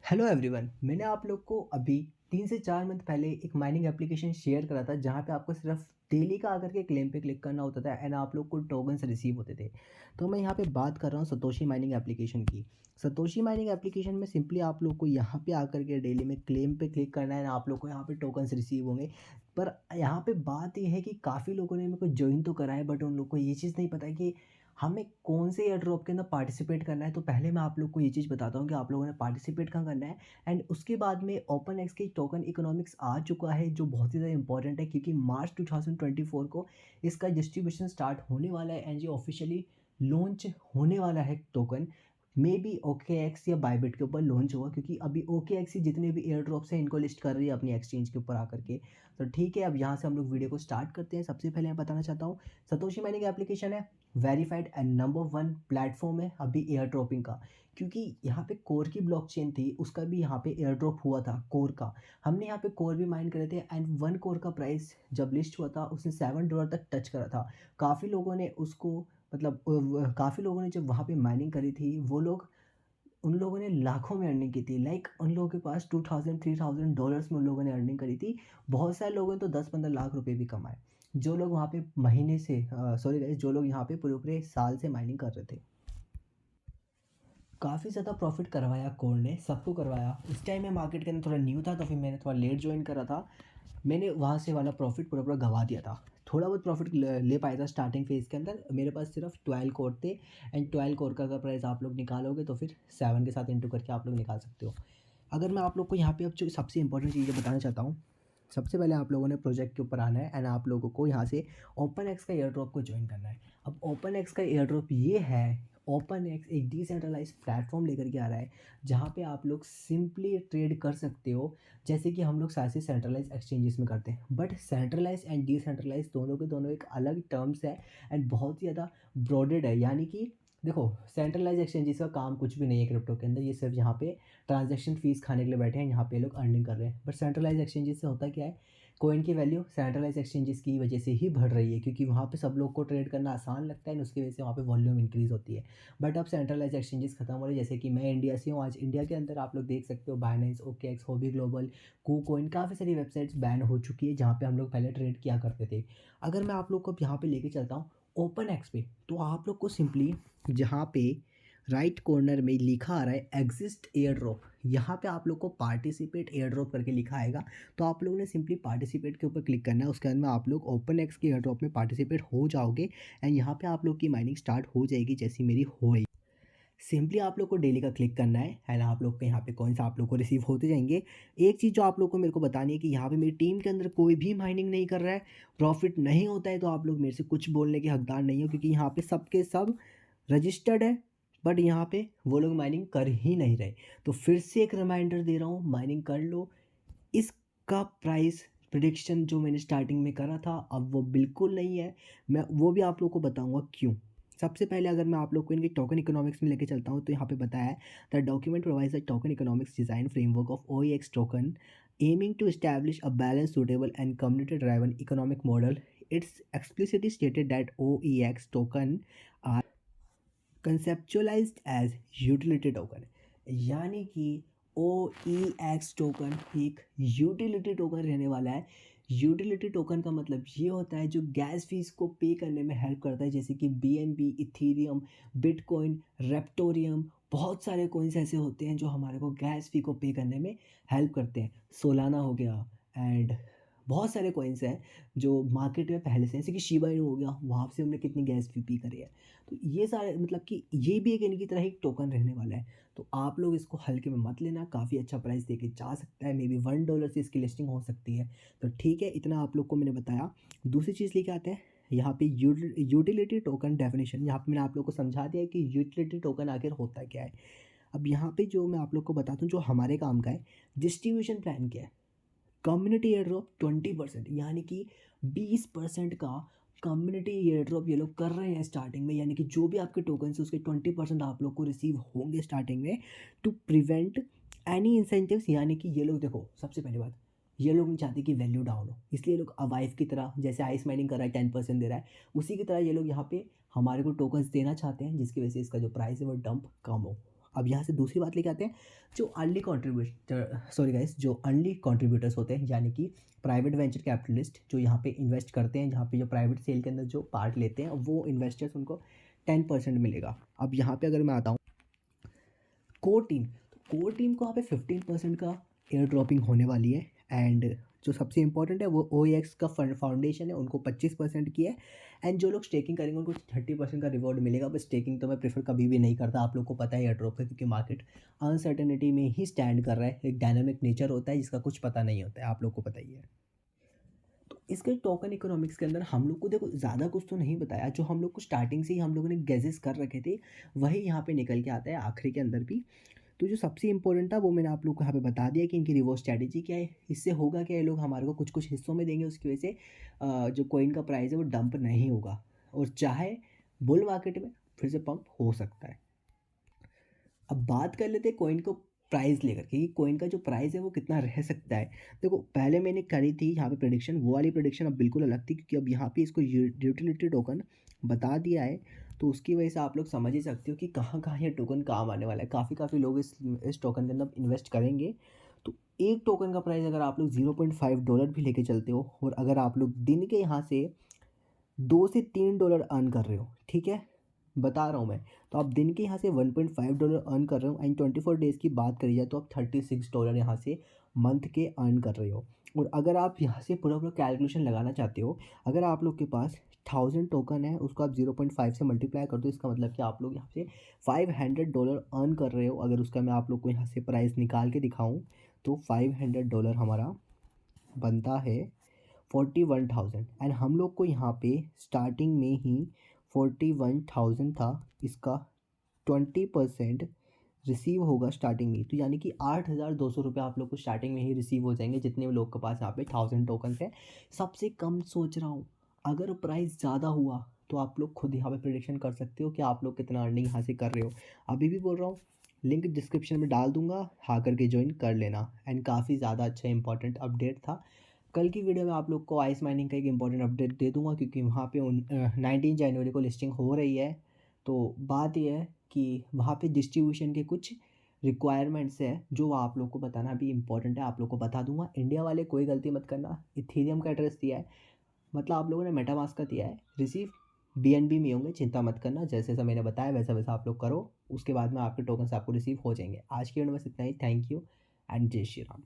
Hello everyone. मैंने आप लोग को अभी 3 से 4 मंथ पहले एक माइनिंग एप्लीकेशन शेयर करा था जहाँ पे आपको सिर्फ डेली का आकर के क्लेम पे क्लिक करना होता था एंड आप लोग को टोकन्स रिसीव होते थे। तो मैं यहाँ पे बात कर रहा हूँ सतोशी माइनिंग एप्लीकेशन की। सतोशी माइनिंग एप्लीकेशन में सिंपली आप लोग को यहाँ पे आकर के डेली में क्लेम पे क्लिक करना है एंड आप लोग को यहाँ पे टोकन्स रिसीव होंगे। पर यहाँ पे बात ये है कि काफ़ी लोगों ने मेरे को ज्वाइन तो करा है बट उन लोग को ये चीज़ नहीं पता है कि हमें कौन से एयर ड्रॉप के अंदर पार्टिसिपेट करना है। तो पहले मैं आप लोग को ये चीज़ बताता हूँ कि आप लोगों ने पार्टिसिपेट कहाँ करना है। एंड उसके बाद में ओपन एक्स के टोकन इकोनॉमिक्स आ चुका है जो बहुत ही ज़्यादा इंपॉर्टेंट है क्योंकि मार्च 2024 को इसका डिस्ट्रीब्यूशन स्टार्ट होने वाला है एंड ये ऑफिशियली लॉन्च होने वाला है token. May be okay x या बायबिट के ऊपर लॉन्च हुआ क्योंकि अभी ओके एक्स ही जितने भी एयर ड्रॉप्स हैं इनको लिस्ट कर रही है अपनी एक्सचेंज के ऊपर आकर के। तो ठीक है, अब यहाँ से हम लोग वीडियो को स्टार्ट करते हैं। सबसे पहले मैं बताना चाहता हूँ सतोशी माइनिंग एप्लीकेशन है वेरीफाइड एंड नंबर 1 प्लेटफॉर्म है अभी एयर ड्रॉपिंग का। क्योंकि यहाँ पे कोर की ब्लॉकचेन थी उसका भी यहाँ पे एयर ड्रॉप हुआ था कोर का। हमने यहाँ पे कोर भी माइन करे थे एंड 1 कोर का प्राइस जब लिस्ट हुआ था उसने $7 तक टच करा था। काफ़ी लोगों ने उसको मतलब काफ़ी लोगों ने जब वहाँ पे माइनिंग करी थी वो लोग उन लोगों ने लाखों में अर्निंग की थी। लाइक उन लोगों के पास 2000-3000 में उन लोगों ने अर्निंग करी थी। बहुत सारे लोगों ने तो 10-15 लाख रुपए भी कमाए जो लोग वहाँ पे महीने से सॉरी गाइस, जो लोग यहाँ पे पूरे पूरे साल से माइनिंग कर रहे थे। काफ़ी ज़्यादा प्रॉफिट करवाया कोर ने, सबको करवाया। उस टाइम में मार्केट के अंदर थोड़ा न्यू था तो फिर मैंने थोड़ा लेट ज्वाइन करा था। मैंने वहाँ से वाला प्रॉफिट पूरा पूरा गवा दिया था। थोड़ा बहुत प्रॉफिट ले पाया था स्टार्टिंग फेज़ के अंदर। मेरे पास सिर्फ 12 कोर थे एंड 12 कोर का अगर प्राइस आप लोग निकालोगे तो फिर 7 के साथ इंटू करके आप लोग निकाल सकते हो। अगर मैं आप लोग को यहाँ पे अब जो सबसे इंपॉर्टेंट चीज़ें बताना चाहता हूँ, सबसे पहले आप लोगों ने प्रोजेक्ट के ऊपर आना है एंड आप लोगों को यहाँ से ओपन एक्स का एयर ड्रॉप को ज्वाइन करना है। अब ओपन एक्स का एयर ड्रॉप ये है, ओपन एक्स एक डिसेंट्रलाइज प्लेटफॉर्म लेकर के आ रहा है जहाँ पे आप लोग सिंपली ट्रेड कर सकते हो जैसे कि हम लोग सारे सेंट्रलाइज एक्सचेंजेस में करते हैं। बट सेंट्रलाइज एंड डिसेंट्रलाइज दोनों के दोनों एक अलग टर्म्स है एंड बहुत ही ज़्यादा ब्रॉडेड है। यानी कि देखो, सेंट्रलाइज एक्सचेंजेस का काम कुछ भी नहीं है क्रिप्टो के अंदर, ये सिर्फ यहाँ पे ट्रांजैक्शन फीस खाने के लिए बैठे हैं, यहाँ पे लोग अर्निंग कर रहे हैं। बट सेंट्रलाइज एक्सचेंजेस से होता क्या है, कोइन की वैल्यू सेंट्रलाइज एक्सचेंजेस की वजह से ही बढ़ रही है क्योंकि वहाँ पे सब लोग को ट्रेड करना आसान लगता है, उसकी वजह से वहाँ पे वॉल्यूम इंक्रीज होती है। बट अब सेंट्रलाइज एक्सचेंजेस खत्म हो रहे हैं। जैसे कि मैं इंडिया से हूँ, आज इंडिया के अंदर आप लोग देख सकते हो Binance, OKX, hobby global, KuCoin, काफ़ी सारी वेबसाइट्स बैन हो चुकी है जहाँ पे हम लोग पहले ट्रेड किया करते थे। अगर मैं आप लोग को यहाँ पे लेके चलता हूँ ओपन एक्स पे, तो आप लोग को सिंपली जहाँ पे राइट कॉर्नर में लिखा आ रहा है एग्जिस्ट एयर ड्रॉप, यहाँ पे आप लोग को पार्टिसिपेट एयर ड्रॉप करके लिखा आएगा। तो आप लोगों ने सिंपली पार्टिसिपेट के ऊपर क्लिक करना है। उसके बाद में आप लोग ओपन एक्स के एयर ड्रॉप में पार्टिसिपेट हो जाओगे एंड यहाँ पे आप लोग की माइनिंग स्टार्ट हो जाएगी जैसी मेरी हो रही। सिंपली आप लोग को डेली का क्लिक करना है एंड आप लोग के यहाँ पे कॉइन्स आप लोग को रिसीव होते जाएंगे। एक चीज़ जो आप लोग को मेरे को बतानी है कि यहाँ पे मेरी टीम के अंदर कोई भी माइनिंग नहीं कर रहा है, प्रॉफिट नहीं होता है, तो आप लोग मेरे से कुछ बोलने के हकदार नहीं हो क्योंकि यहाँ पे सबके सब रजिस्टर्ड है। बट यहाँ पे वो लोग माइनिंग कर ही नहीं रहे। तो फिर से एक रिमाइंडर दे रहा हूँ, माइनिंग कर लो। इसका प्राइस प्रिडिक्शन जो मैंने स्टार्टिंग में करा था अब वो बिल्कुल नहीं है। मैं वो भी आप लोग को बताऊंगा क्यों। सबसे पहले अगर मैं आप लोग को इनके टोकन इकोनॉमिक्स में लेके चलता हूँ तो यहाँ पे बताया है the document provides the token economics design framework of OEX token aiming to establish a balanced, suitable, and community-driven economic model. It's explicitly stated that OEX token are conceptualized as utility token। यानी कि OEX token एक utility token रहने वाला है। Utility token का मतलब ये होता है जो गैस फीस को पे करने में हेल्प करता है, जैसे कि BNB, इथीरियम, बिटकॉइन, रेप्टोरियम, बहुत सारे कोइंस ऐसे होते हैं जो हमारे को गैस फी को पे करने में हेल्प करते हैं। सोलाना हो गया एंड बहुत सारे कोइंस हैं जो मार्केट में पहले से, जैसे कि शिबा इनू हो गया, वहाँ से हमने कितनी गैस फी पी करी है। तो ये सारे मतलब कि ये भी एक इनकी तरह एक टोकन रहने वाला है। तो आप लोग इसको हल्के में मत लेना, काफ़ी अच्छा प्राइस देके जा सकता है, मे बी $1 से इसकी लिस्टिंग हो सकती है। तो ठीक है, इतना आप लोग को मैंने बताया। दूसरी चीज़ लेके आते हैं यहाँ पे यूटिलिटी टोकन डेफिनेशन। यहाँ पे मैंने आप लोग को समझा दिया है कि यूटिलिटी टोकन आखिर होता क्या है। अब यहाँ पे जो मैं आप लोग को बताता हूँ जो हमारे काम का है, डिस्ट्रीब्यूशन प्लान क्या है। कम्युनिटी एयर ड्रॉप 20%, यानी कि 20% का कम्युनिटी एयर ड्रॉप ये लोग कर रहे हैं स्टार्टिंग में। यानी कि जो भी आपके टोकन है उसके 20% आप लोग को रिसीव होंगे स्टार्टिंग में, टू प्रिवेंट एनी इंसेंटिव्स। यानी कि ये लोग देखो, सबसे पहली बात, ये लोग नहीं चाहते कि वैल्यू डाउन हो, इसलिए ये लोग अवाइव की तरह, जैसे आइस माइनिंग कर रहा है 10% दे रहा है, उसी की तरह ये लोग यहाँ पे हमारे को टोकन्स देना चाहते हैं जिसकी वजह से इसका जो प्राइस है वो डंप कम हो। अब यहाँ से दूसरी बात लेके आते हैं, जो अर्ली कॉन्ट्रीब्यूटर सॉरी गाइस जो अर्ली कॉन्ट्रीब्यूटर्स होते हैं, यानी कि प्राइवेट वेंचर कैपिटलिस्ट जो यहाँ पे इन्वेस्ट करते हैं, जहाँ पे जो प्राइवेट सेल के अंदर जो पार्ट लेते हैं, वो इन्वेस्टर्स उनको 10% मिलेगा। अब यहाँ पे अगर मैं आता हूँ कोर टीम, तो कोर टीम को यहाँ पे 15% का एयर ड्रॉपिंग होने वाली है। एंड जो सबसे इंपॉर्टेंट है वो OEX का फाउंडेशन है, उनको 25% की है। एंड जो लोग स्टेकिंग करेंगे उनको 30% का रिवॉर्ड मिलेगा। बस स्टेकिंग तो मैं प्रेफर कभी भी नहीं करता, आप लोग को पता है एयर ड्रॉप का, क्योंकि मार्केट अनसर्टेनिटी में ही स्टैंड कर रहा है। एक डायनामिक नेचर होता है जिसका कुछ पता नहीं होता है, आप लोग को पता ही है। तो इसके टोकन इकोनॉमिक्स के अंदर हम लोग को देखो ज़्यादा कुछ तो नहीं बताया, जो हम लोग को स्टार्टिंग से ही हम लोगों ने गेजेस कर रखे थे वही यहाँ पे निकल के आता है आखिरी के अंदर भी। तो जो सबसे इंपॉर्टेंट था वो मैंने आप लोग को यहाँ पे बता दिया कि इनकी रिवॉर्ड स्ट्रैटेजी क्या है। इससे होगा क्या, ये लोग हमारे को कुछ कुछ हिस्सों में देंगे, उसकी वजह से जो कॉइन का प्राइस है वो डंप नहीं होगा, और चाहे बुल मार्केट में फिर से पंप हो सकता है। अब बात कर लेते हैं कॉइन को प्राइस लेकर के, कि कॉइन का जो प्राइस है वो कितना रह सकता है। देखो पहले मैंने करी थी यहाँ पे प्रेडिक्शन, वो वाली प्रेडिक्शन अब बिल्कुल अलग थी, क्योंकि अब यहाँ पे इसको यूटिलिटी टोकन बता दिया है, तो उसकी वजह से आप लोग समझ ही सकते हो कि कहाँ कहाँ ये टोकन काम आने वाला है। काफ़ी लोग इस टोकन के अंदर इन्वेस्ट करेंगे। तो एक टोकन का प्राइस अगर आप लोग $0.5 भी लेके चलते हो, और अगर आप लोग दिन के यहाँ से $2 से $3 अर्न कर रहे हो, ठीक है, बता रहा हूँ मैं, तो आप दिन के यहाँ से $1.5 अर्न कर रहे हो। एंड 24 डेज़ की बात करी जाए तो आप $36 यहाँ से मंथ के अर्न कर रहे हो। और अगर आप यहाँ से पूरा पूरा कैलकुलेशन लगाना चाहते हो, अगर आप लोग के पास 1000 टोकन है, उसको आप 0.5 से मल्टीप्लाई कर दो, इसका मतलब कि आप लोग यहाँ से $500 अर्न कर रहे हो। अगर उसका मैं आप लोग को यहाँ से प्राइस निकाल के दिखाऊँ तो $500 हमारा बनता है 41,000। एंड हम लोग को यहाँ पे स्टार्टिंग में ही 41,000 था, इसका 20% रिसीव होगा स्टार्टिंग में, तो यानी कि 8,200 रुपये आप लोग को स्टार्टिंग में ही रिसीव हो जाएंगे, जितने भी लोग के पास यहाँ पे 1000 टोकन है। सबसे कम सोच रहा हूँ, अगर प्राइस ज़्यादा हुआ तो आप लोग खुद यहाँ पे प्रिडिक्शन कर सकते हो कि आप लोग कितना अर्निंग यहाँ से कर रहे हो। अभी भी बोल रहा हूँ, लिंक डिस्क्रिप्शन में डाल दूंगा, हाँ करके ज्वाइन कर लेना। एंड काफ़ी ज़्यादा अच्छा इंपॉर्टेंट अपडेट था। कल की वीडियो में आप लोग को आइस माइनिंग का एक इंपॉर्टेंट अपडेट दे दूंगा, क्योंकि वहाँ पे 19 जनवरी को लिस्टिंग हो रही है। तो बात यह है कि वहाँ पे डिस्ट्रीब्यूशन के कुछ रिक्वायरमेंट्स है जो आप लोग को बताना भी इंपॉर्टेंट है, आप लोग को बता दूंगा। इंडिया वाले कोई गलती मत करना, इथेरियम का एड्रेस दिया है, मतलब आप लोगों ने मेटामास्क का दिया है, रिसीव BNB में होंगे, चिंता मत करना। जैसे जैसा मैंने बताया वैसा वैसा आप लोग करो, उसके बाद में आपके टोकन आपको रिसीव हो जाएंगे। आज की वीडियो में बस इतना ही। थैंक यू एंड जय श्री राम।